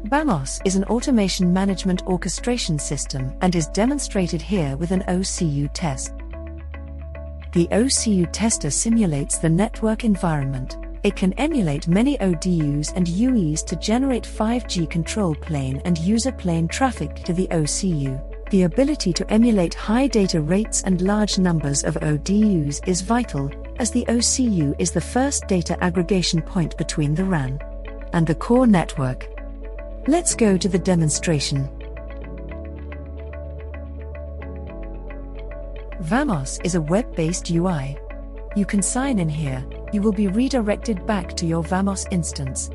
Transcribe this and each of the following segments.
VAMOS is an automation management orchestration system and is demonstrated here with an OCU test. The OCU tester simulates the network environment. It can emulate many ODUs and UEs to generate 5G control plane and user plane traffic to the OCU. The ability to emulate high data rates and large numbers of ODUs is vital, as the OCU is the first data aggregation point between the RAN and the core network. Let's go to the demonstration. VAMOS is a web-based UI. You can sign in here. You will be redirected back to your VAMOS instance.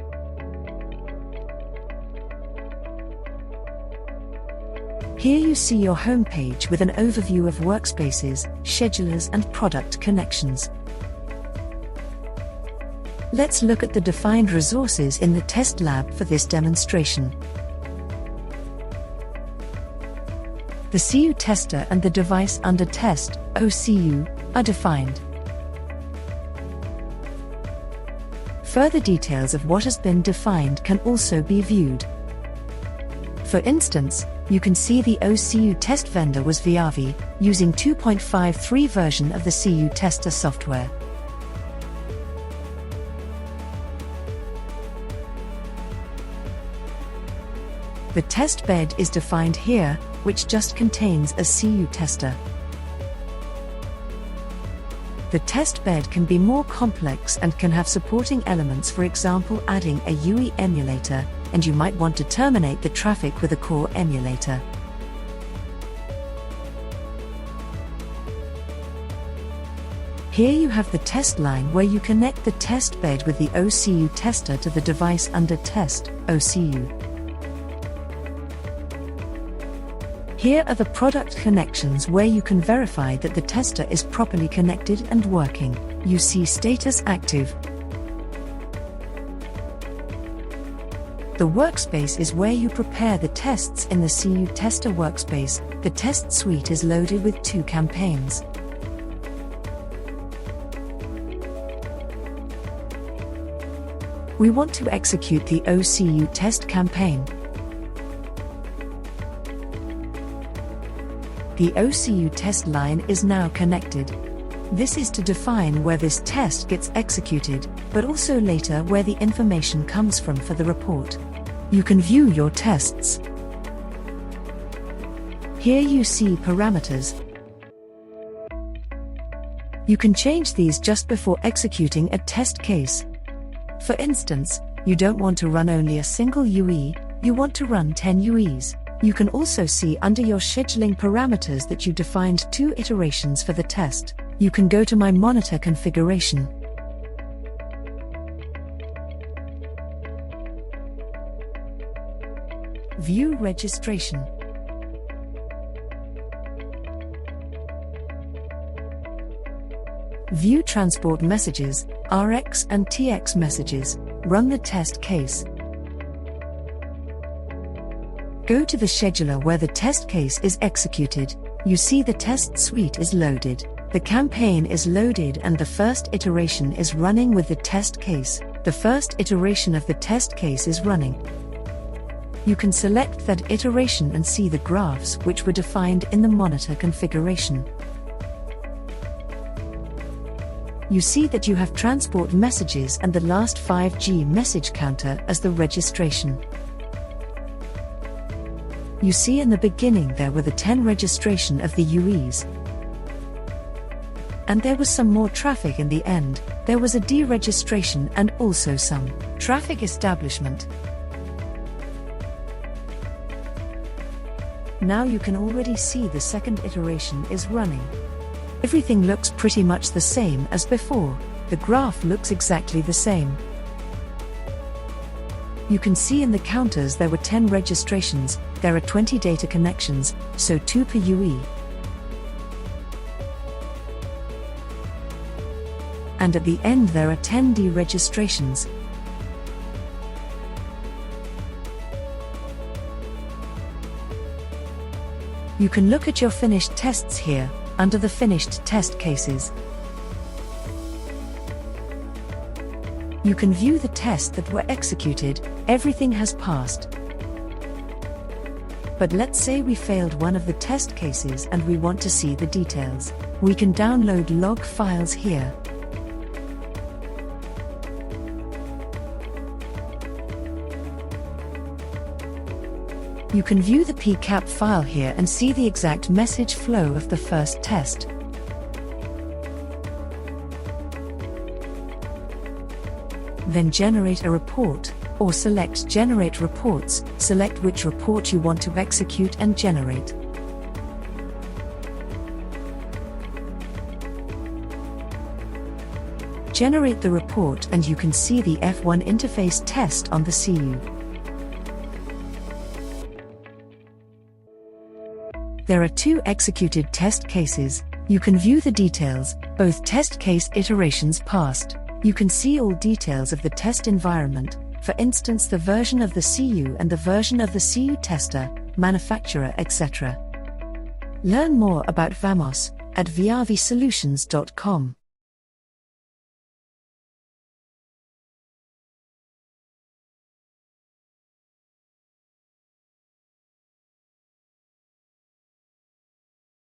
Here you see your homepage with an overview of workspaces, schedulers and product connections. Let's look at the defined resources in the test lab for this demonstration. The CU tester and the device under test, OCU, are defined. Further details of what has been defined can also be viewed. For instance, you can see the OCU test vendor was VIAVI, using 2.53 version of the CU tester software. The test bed is defined here, which just contains a CU tester. The test bed can be more complex and can have supporting elements, for example adding a UE emulator, and you might want to terminate the traffic with a core emulator. Here you have the test line where you connect the test bed with the OCU tester to the device under test, OCU. Here are the product connections where you can verify that the tester is properly connected and working. You see status active. The workspace is where you prepare the tests in the CU tester workspace. The test suite is loaded with 2 campaigns. We want to execute the OCU test campaign. The OCU test line is now connected. This is to define where this test gets executed, but also later where the information comes from for the report. You can view your tests. Here you see parameters. You can change these just before executing a test case. For instance, you don't want to run only a single UE, you want to run 10 UEs. You can also see under your scheduling parameters that you defined 2 iterations for the test. You can go to My Monitor configuration. View registration. View transport messages, RX and TX messages. Run the test case. Go to the scheduler where the test case is executed. You see the test suite is loaded. The campaign is loaded and the first iteration is running with the test case. The first iteration of the test case is running. You can select that iteration and see the graphs which were defined in the monitor configuration. You see that you have transport messages and the last 5G message counter as the registration. You see in the beginning there were the 10 registration of the UEs. And there was some more traffic in the end. There was a deregistration and also some traffic establishment. Now you can already see the second iteration is running. Everything looks pretty much the same as before. The graph looks exactly the same. You can see in the counters there were 10 registrations, there are 20 data connections, so 2 per UE. And at the end there are 10 deregistrations. You can look at your finished tests here, under the finished test cases. You can view the tests that were executed. Everything has passed. But let's say we failed one of the test cases and we want to see the details. We can download log files here. You can view the PCAP file here and see the exact message flow of the first test. Then generate a report, or select Generate Reports, select which report you want to execute and generate. Generate the report and you can see the F1 interface test on the CU. There are 2 executed test cases. You can view the details, both test case iterations passed. You can see all details of the test environment, for instance the version of the CU and the version of the CU tester, manufacturer, etc. Learn more about VAMOS at viavisolutions.com.